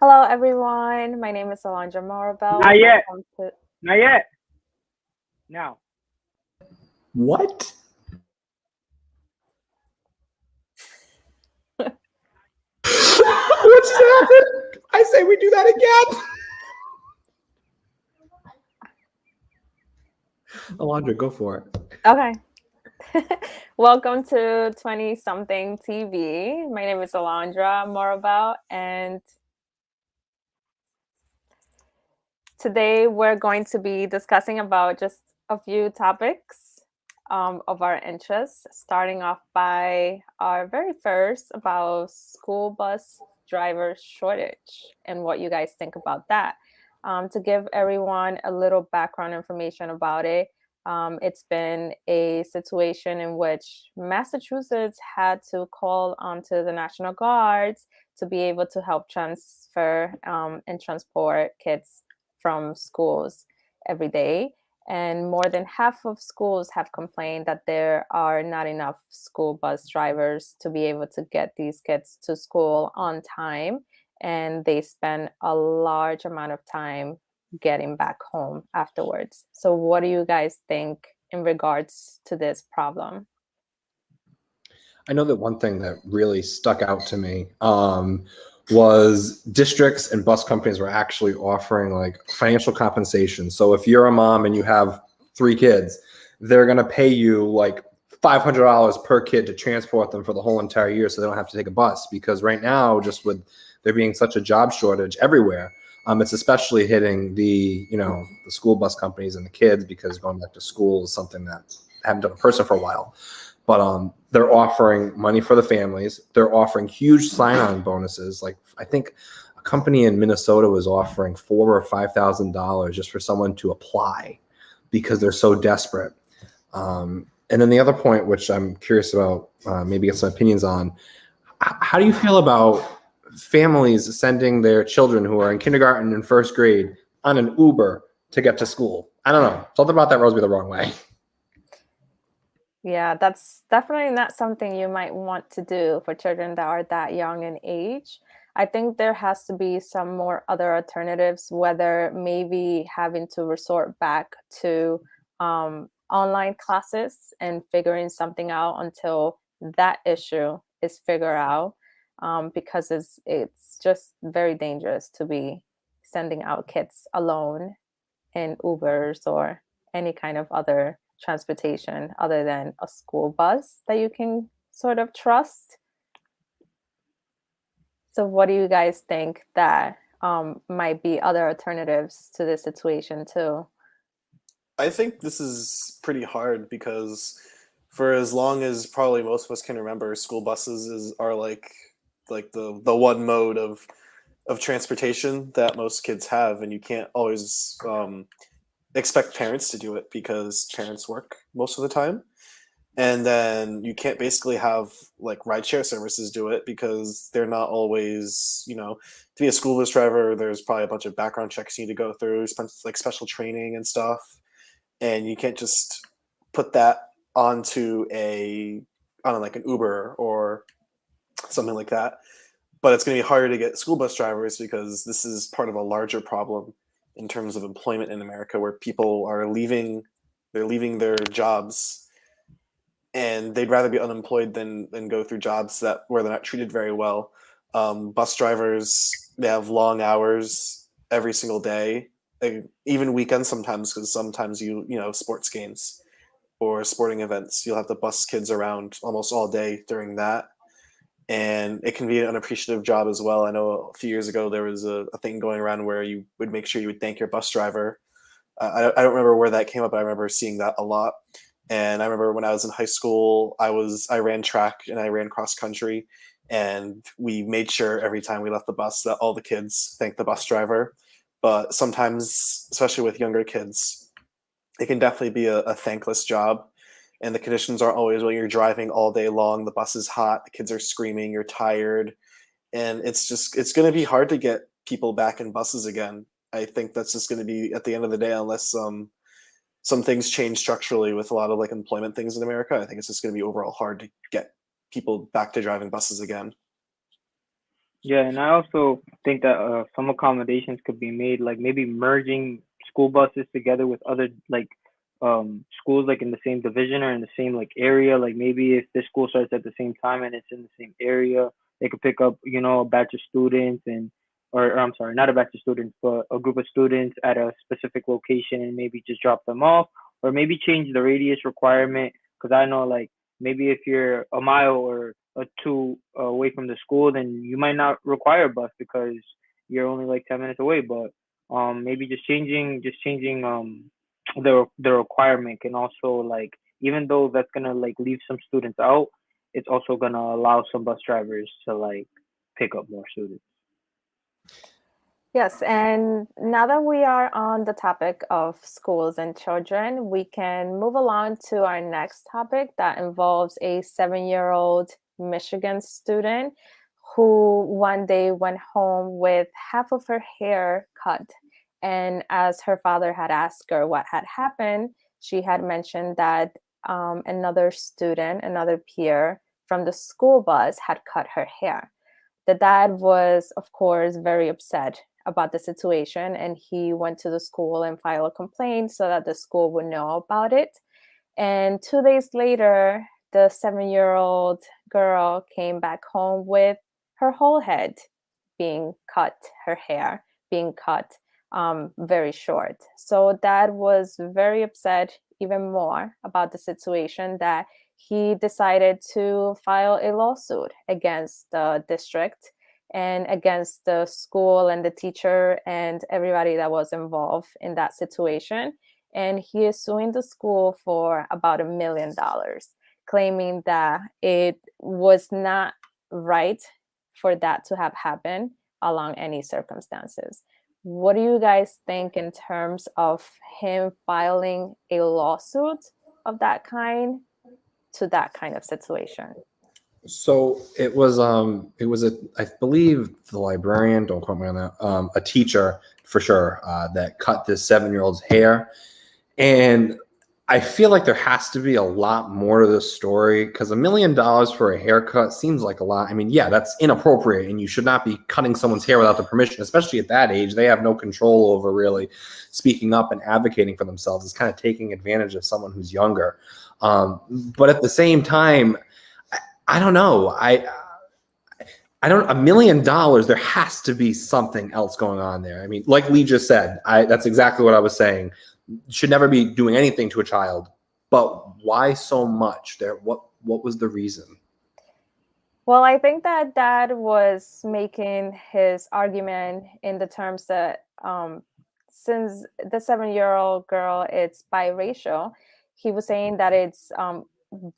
Hello, everyone. My name is Alondra Morabel. Not yet. Welcome to. Not yet. Now. What? What just happened? I say we do that again. Alondra, go for it. Okay. Welcome to 20-something TV. My name is Alondra Morabel, and today we're going to be discussing about just a few topics of our interests, starting off by our very first about school bus driver shortage and what you guys think about that. To give everyone a little background information about it, it's been a situation in which Massachusetts had to call onto the National Guards to be able to help transfer and transport kids from schools every day. And more than half of schools have complained that there are not enough school bus drivers to be able to get these kids to school on time. And they spend a large amount of time getting back home afterwards. So, what do you guys think in regards to this problem? I know that one thing that really stuck out to me was districts and bus companies were actually offering like financial compensation. So if you're a mom and you have 3 kids, they're going to pay you like $500 per kid to transport them for the whole entire year so they don't have to take a bus. Because right now, just with there being such a job shortage everywhere, it's especially hitting the school bus companies and the kids, because going back to school is something that I haven't done in person for a while. But they're offering money for the families. They're offering huge sign-on bonuses. Like I think a company in Minnesota was offering $4,000 or $5,000 just for someone to apply because they're so desperate. And then the other point, which I'm curious about, maybe get some opinions on, how do you feel about families sending their children who are in kindergarten and first grade on an Uber to get to school? I don't know. Something about that rubs me the wrong way. Yeah, that's definitely not something you might want to do for children that are that young in age. I think there has to be some more other alternatives, whether maybe having to resort back to online classes and figuring something out until that issue is figured out, because it's just very dangerous to be sending out kids alone in Ubers or any kind of other transportation other than a school bus that you can sort of trust. So, what do you guys think that might be other alternatives to this situation too? I think this is pretty hard because for as long as probably most of us can remember, school buses are like the one mode of transportation that most kids have, and you can't always expect parents to do it because parents work most of the time. And then you can't basically have like rideshare services do it because they're not always, to be a school bus driver, there's probably a bunch of background checks you need to go through, like special training and stuff, and you can't just put that onto like an Uber or something like that. But it's going to be harder to get school bus drivers because this is part of a larger problem in terms of employment in America, where people are leaving their jobs, and they'd rather be unemployed than go through jobs where they're not treated very well. Bus drivers, they have long hours every single day, even weekends sometimes, because sometimes sports games or sporting events, you'll have to bus kids around almost all day during that. And it can be an unappreciative job as well. I know a few years ago there was a thing going around where you would make sure you would thank your bus driver. I don't remember where that came up, but I remember seeing that a lot. And I remember when I was in high school, I ran track and I ran cross country, and we made sure every time we left the bus that all the kids thanked the bus driver. But sometimes, especially with younger kids, it can definitely be a thankless job. And the conditions aren't always when you're driving all day long. The bus is hot, the kids are screaming, you're tired. And it's going to be hard to get people back in buses again. I think that's just going to be at the end of the day, unless some things change structurally with a lot of like employment things in America. I think it's just going to be overall hard to get people back to driving buses again. Yeah, and I also think that some accommodations could be made, like maybe merging school buses together with other like schools like in the same division or in the same like area. Like maybe if this school starts at the same time and it's in the same area, they could pick up, you know, a batch of students and or I'm sorry, not a batch of students, but a group of students at a specific location and maybe just drop them off or maybe change the radius requirement because I know like maybe if you're a mile or a two away from the school, then you might not require a bus because you're only like 10 minutes away. But maybe just changing the requirement can also like even though that's gonna like leave some students out, it's also gonna allow some bus drivers to like pick up more students. Yes, and now that we are on the topic of schools and children, we can move along to our next topic that involves a 7-year-old Michigan student who one day went home with half of her hair cut. And as her father had asked her what had happened, she had mentioned that another student, another peer from the school bus had cut her hair. The dad was, of course, very upset about the situation, and he went to the school and filed a complaint so that the school would know about it. And 2 days later, the 7-year-old girl came back home with her whole head being cut, her hair being cut very short. So dad was very upset even more about the situation that he decided to file a lawsuit against the district and against the school and the teacher and everybody that was involved in that situation. And he is suing the school for about $1 million, claiming that it was not right for that to have happened along any circumstances. What do you guys think in terms of him filing a lawsuit of that kind to that kind of situation? So it was I believe the librarian, don't quote me on that, a teacher for sure, that cut this 7-year-old's hair. And I feel like there has to be a lot more to this story because $1 million for a haircut seems like a lot. I mean, yeah, that's inappropriate and you should not be cutting someone's hair without the permission, especially at that age. They have no control over really speaking up and advocating for themselves. It's kind of taking advantage of someone who's younger. But at the same time, I don't know. I don't. $1 million. There has to be something else going on there. I mean, like Lee just said, that's exactly what I was saying. Should never be doing anything to a child, but why so much? There, what was the reason? Well, I think that dad was making his argument in the terms that since the 7-year-old girl is biracial, he was saying that it's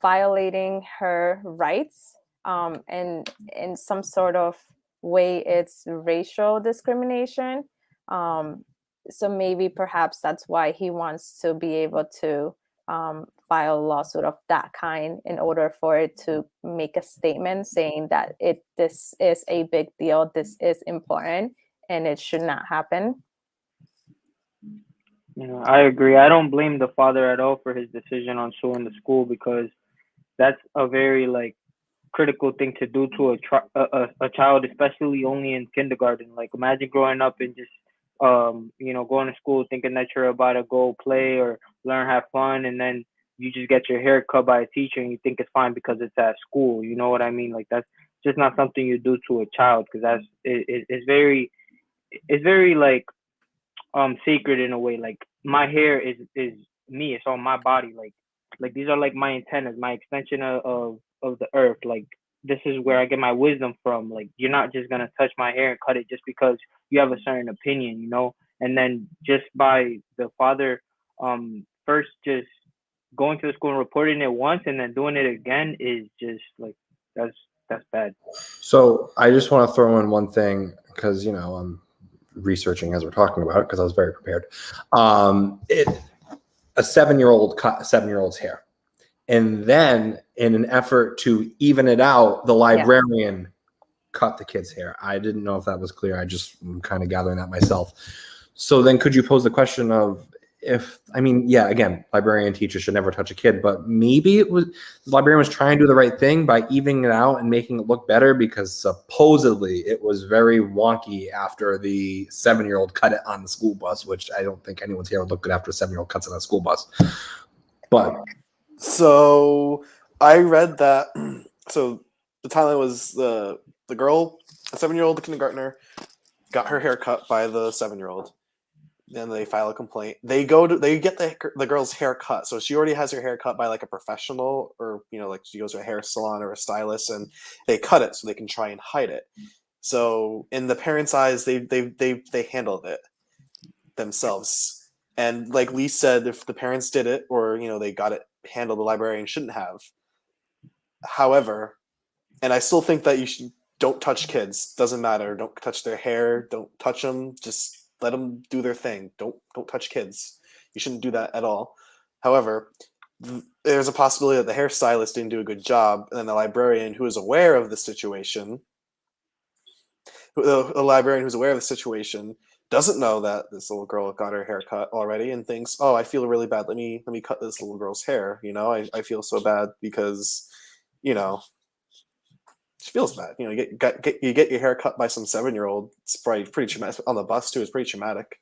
violating her rights, and in some sort of way, it's racial discrimination. So maybe perhaps that's why he wants to be able to file a lawsuit of that kind in order for it to make a statement saying that this is a big deal, this is important, and it should not happen. You know, I agree. I don't blame the father at all for his decision on suing the school because that's a very like critical thing to do to a child, especially only in kindergarten. Like imagine growing up and just you know going to school thinking that you're about to go play or learn, have fun, and then you just get your hair cut by a teacher and you think it's fine because it's at school. You know what I mean? Like that's just not something you do to a child because it's very like sacred in a way. Like my hair is me. It's on my body. Like these are like my antennas, my extension of the earth. Like this is where I get my wisdom from. Like you're not just gonna touch my hair and cut it just because you have a certain opinion, you know. And then just by the father, first just going to the school and reporting it once and then doing it again is just like that's bad. So I just want to throw in one thing because you know I'm researching as we're talking about it because I was very prepared. A 7-year-old cut a 7-year-old's hair, and then in an effort to even it out, the librarian cut the kid's hair. I didn't know if that was clear. I'm kind of gathering that myself. So then, could you pose the question of again, librarian teachers should never touch a kid, but maybe the librarian was trying to do the right thing by evening it out and making it look better, because supposedly it was very wonky after the 7-year-old cut it on the school bus, which I don't think anyone's here would look good after a 7-year-old cuts it on a school bus. But So I read that. So the timeline was the girl, a 7-year-old kindergartner, got her hair cut by the 7-year-old. Then they file a complaint. They get the girl's hair cut. So she already has her hair cut by like a professional, or like she goes to a hair salon or a stylist, and they cut it so they can try and hide it. So in the parents' eyes, they handled it themselves. And like Lee said, if the parents did it, or they got it handled, the librarian shouldn't have. However, and I still think that don't touch kids. Doesn't matter. Don't touch their hair. Don't touch them. Just let them do their thing. Don't touch kids. You shouldn't do that at all. However, there's a possibility that the hairstylist didn't do a good job, and then the librarian who is aware of the situation, doesn't know that this little girl got her hair cut already, and thinks, "Oh, I feel really bad. Let me cut this little girl's hair. I feel so bad because, she feels bad. You get your hair cut by some 7-year-old. It's probably pretty traumatic. On the bus too, it's pretty traumatic."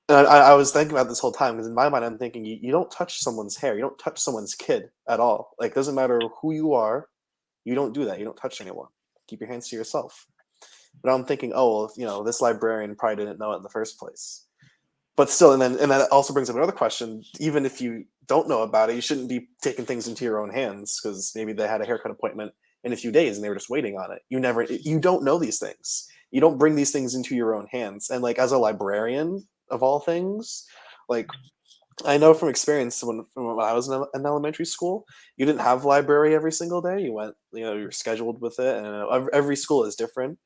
And I was thinking about this whole time, because in my mind I'm thinking, you don't touch someone's hair. You don't touch someone's kid at all. Like, doesn't matter who you are, you don't do that. You don't touch anyone. Keep your hands to yourself. But I'm thinking, oh, well, this librarian probably didn't know it in the first place. But still, and that also brings up another question. Even if you don't know about it, you shouldn't be taking things into your own hands, because maybe they had a haircut appointment in a few days and they were just waiting on it. You don't know these things. You don't bring these things into your own hands. And like, as a librarian of all things, like, I know from experience, from when I was in elementary school, you didn't have library every single day. You went, you're scheduled with it, and every school is different.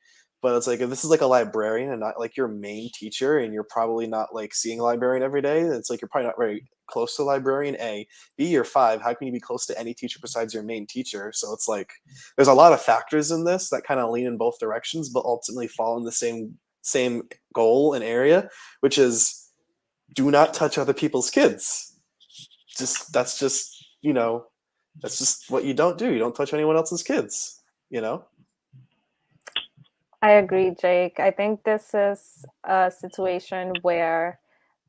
But it's like, if this is like a librarian and not like your main teacher, and you're probably not like seeing a librarian every day, it's like you're probably not very close to a librarian. A, B, you're 5. How can you be close to any teacher besides your main teacher? So it's like, there's a lot of factors in this that kind of lean in both directions, but ultimately fall in the same goal and area, which is, do not touch other people's kids. That's just what you don't do. You don't touch anyone else's kids. I agree, Jake. I think this is a situation where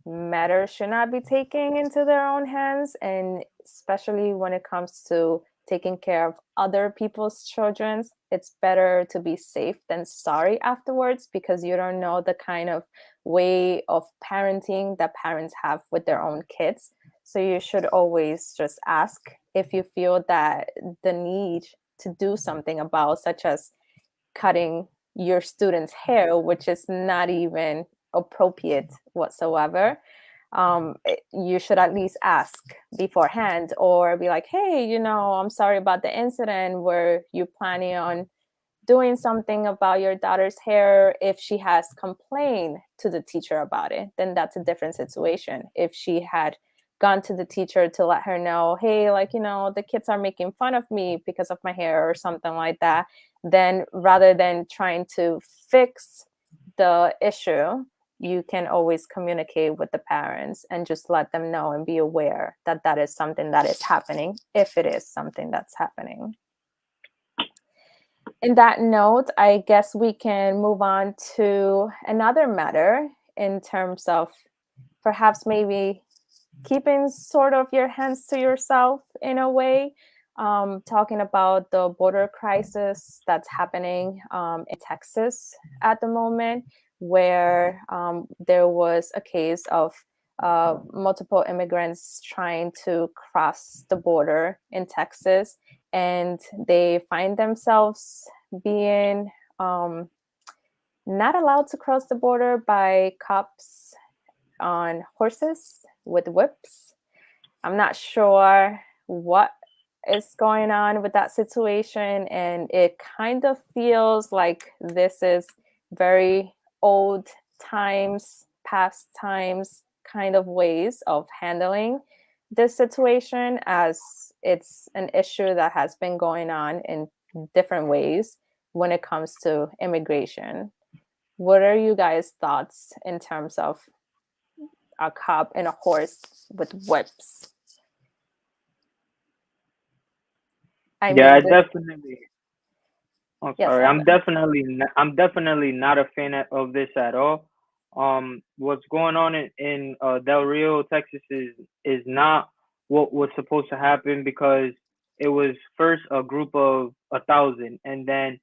matters should not be taken into their own hands, and especially when it comes to taking care of other people's children, it's better to be safe than sorry afterwards, because you don't know the kind of way of parenting that parents have with their own kids. So you should always just ask if you feel that the need to do something about, such as cutting your student's hair, which is not even appropriate whatsoever. You should at least ask beforehand, or be like, hey, I'm sorry about the incident. Were you planning on doing something about your daughter's hair? If she has complained to the teacher about it, then that's a different situation. If she had gone to the teacher to let her know, hey, the kids are making fun of me because of my hair or something like that, then rather than trying to fix the issue, you can always communicate with the parents and just let them know and be aware that that is something that is happening, if it is something that's happening. In that note, I guess we can move on to another matter in terms of perhaps maybe keeping sort of your hands to yourself in a way, talking about the border crisis that's happening in Texas at the moment, where there was a case of multiple immigrants trying to cross the border in Texas, and they find themselves being not allowed to cross the border by cops on horses with whips. I'm not sure what is going on with that situation, and it kind of feels like this is very old times, past times kind of ways of handling this situation, as it's an issue that has been going on in different ways when it comes to immigration. What are you guys' thoughts in terms of a cop and a horse with whips. I Yeah, mean, I this, definitely. Oh, yes, sorry. Evan. I'm definitely not a fan of this at all. What's going on in Del Rio, Texas is not what was supposed to happen, because it was first a group of 1,000, and then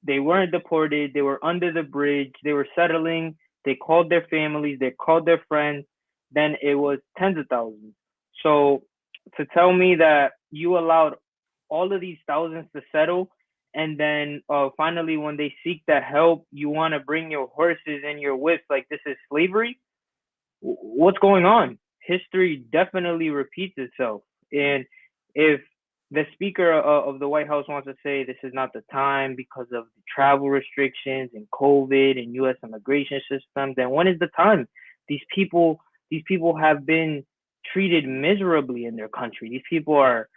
they weren't deported. They were under the bridge. They were settling. They called their families. They called their friends. Then it was tens of thousands. So to tell me that you allowed all of these thousands to settle, and then finally when they seek that help, you want to bring your horses and your whips like this is slavery? What's going on? History definitely repeats itself. And if the speaker of the White House wants to say this is not the time because of the travel restrictions and COVID and U.S. immigration system, then when is the time? These people, these people have been treated miserably in their country. These people are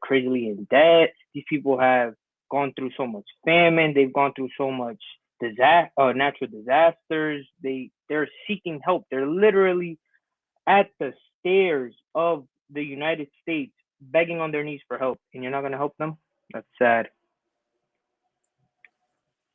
crazily in debt. These people have gone through so much famine. They've gone through so much natural disasters. They're seeking help. They're literally at the stairs of the United States begging on their knees for help, and you're not going to help them? That's sad.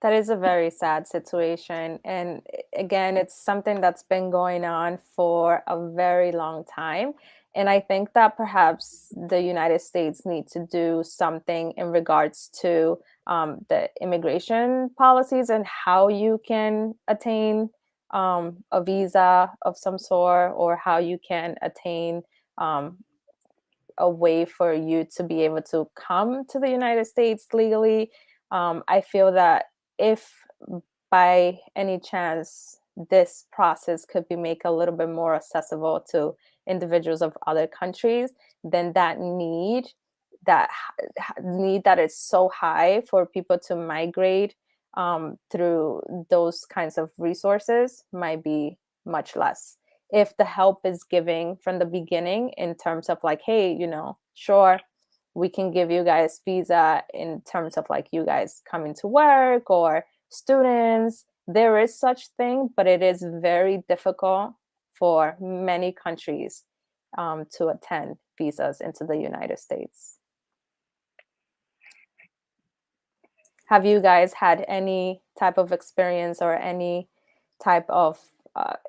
That is a very sad situation. And again, it's something that's been going on for a very long time. And I think that perhaps the United States need to do something in regards to the immigration policies and how you can attain a visa of some sort, or how you can attain um, a way for you to be able to come to the United States legally. I feel that if by any chance this process could be made a little bit more accessible to individuals of other countries, then that need that is so high for people to migrate through those kinds of resources might be much less if the help is giving from the beginning, in terms of like, hey, sure, we can give you guys visa in terms of like you guys coming to work or students. There is such thing, but it is very difficult for many countries to attend visas into the United States. Have you guys had any type of experience or any type of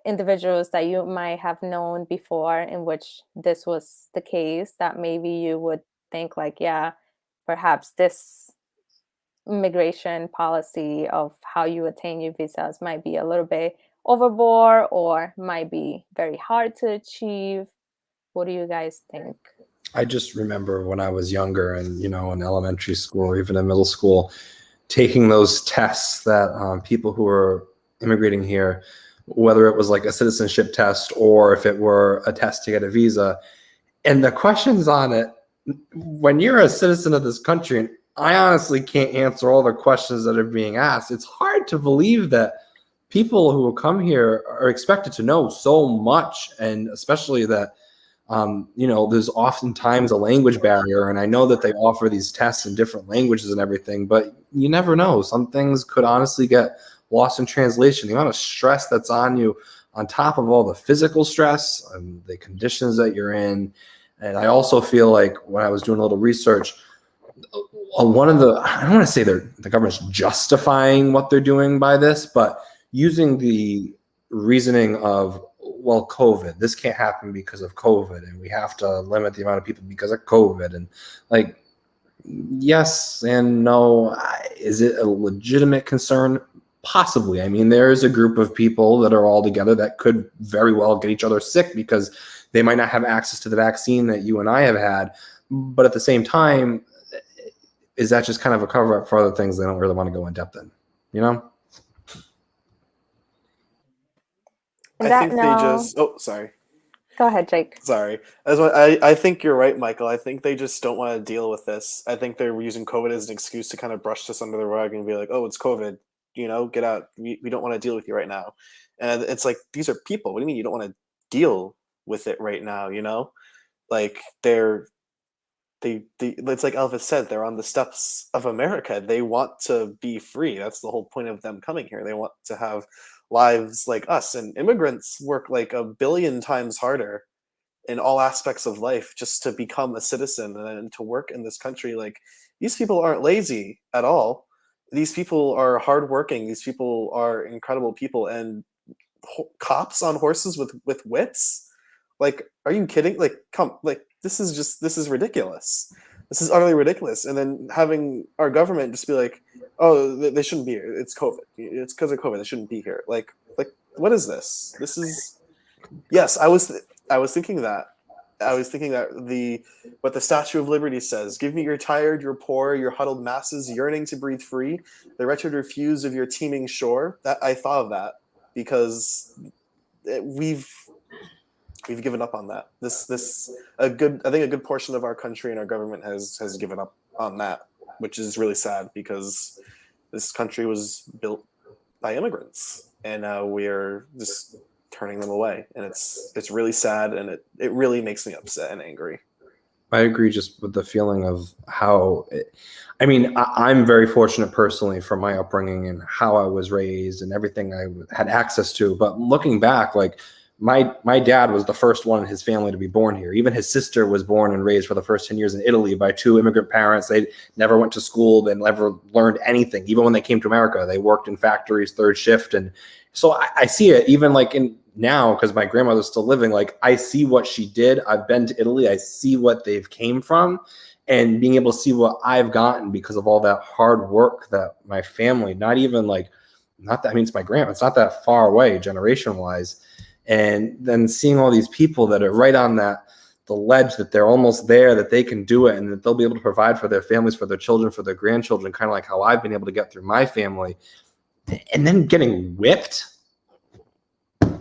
individuals that you might have known before in which this was the case, that maybe you would think like, yeah, perhaps this immigration policy of how you attain your visas might be a little bit overboard or might be very hard to achieve? What do you guys think? I just remember when I was younger and, in elementary school or even in middle school, taking those tests that people who were immigrating here, whether it was like a citizenship test or if it were a test to get a visa, and the questions on it, when you're a citizen of this country, and I honestly can't answer all the questions that are being asked, it's hard to believe that people who will come here are expected to know so much, and especially that there's oftentimes a language barrier, and I know that they offer these tests in different languages and everything, but you never know. Some things could honestly get lost in translation. The amount of stress that's on you, on top of all the physical stress and the conditions that you're in. And I also feel like when I was doing a little research, one of the, I don't want to say the government's justifying what they're doing by this, but using the reasoning of, well, COVID, this can't happen because of COVID, and we have to limit the amount of people because of COVID. And like, yes and no. Is it a legitimate concern? Possibly. I mean, there is a group of people that are all together that could very well get each other sick because they might not have access to the vaccine that you and I have had. But at the same time, is that just kind of a cover up for other things they don't really want to go in depth in, And I that think they now, just. Oh, sorry. go ahead, Jake. Sorry. I think you're right, Michael. I think they just don't want to deal with this. I think they're using COVID as an excuse to kind of brush this under the rug and be like, oh, it's COVID. Get out. We don't want to deal with you right now. And it's like, these are people. What do you mean you don't want to deal with it right now? Like it's like Elvis said, they're on the steps of America. They want to be free. That's the whole point of them coming here. They want to have lives like us, and immigrants work like a billion times harder in all aspects of life just to become a citizen and to work in this country. Like, these people aren't lazy at all. These people are hardworking. These people are incredible people. And cops on horses with whips? Like, are you kidding? Like, this is ridiculous. This is utterly ridiculous. And then having our government just be like, oh, they shouldn't be here. It's COVID. It's because of COVID. They shouldn't be here. Like, what is this? This is, yes. I was thinking that. I was thinking that what the Statue of Liberty says: "Give me your tired, your poor, your huddled masses, yearning to breathe free, the wretched refuse of your teeming shore." That I thought of that because we've given up on that. I think a good portion of our country and our government has given up on that, which is really sad because this country was built by immigrants, and we're just turning them away, and it's really sad, and it really makes me upset and angry. I agree just with the feeling of how I'm very fortunate personally for my upbringing and how I was raised and everything I had access to. But looking back, like my dad was the first one in his family to be born here. Even his sister was born and raised for the first 10 years in Italy by two immigrant parents. They never went to school. They never learned anything. Even when they came to America, they worked in factories, third shift. And so I see it even like now, because my grandmother's still living, like I see what she did. I've been to Italy. I see what they've came from, and being able to see what I've gotten because of all that hard work that my family, not that, I mean, it's my grandma, it's not that far away generation wise. And then seeing all these people that are right on the ledge, that they're almost there, that they can do it, and that they'll be able to provide for their families, for their children, for their grandchildren, kind of like how I've been able to get through my family. And then getting whipped,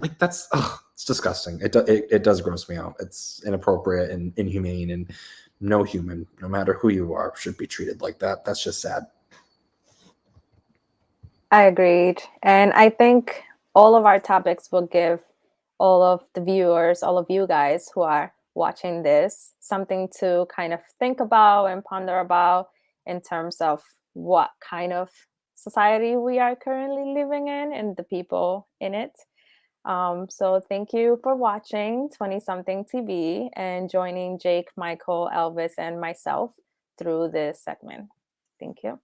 like it's disgusting. It does gross me out. It's inappropriate and inhumane, and no human, no matter who you are, should be treated like that. That's just sad. I agreed. And I think all of our topics will give all of the viewers, all of you guys who are watching this, something to kind of think about and ponder about in terms of what kind of society we are currently living in and the people in it. So thank you for watching 20-something TV and joining Jake, Michael, Elvis, and myself through this segment. Thank you.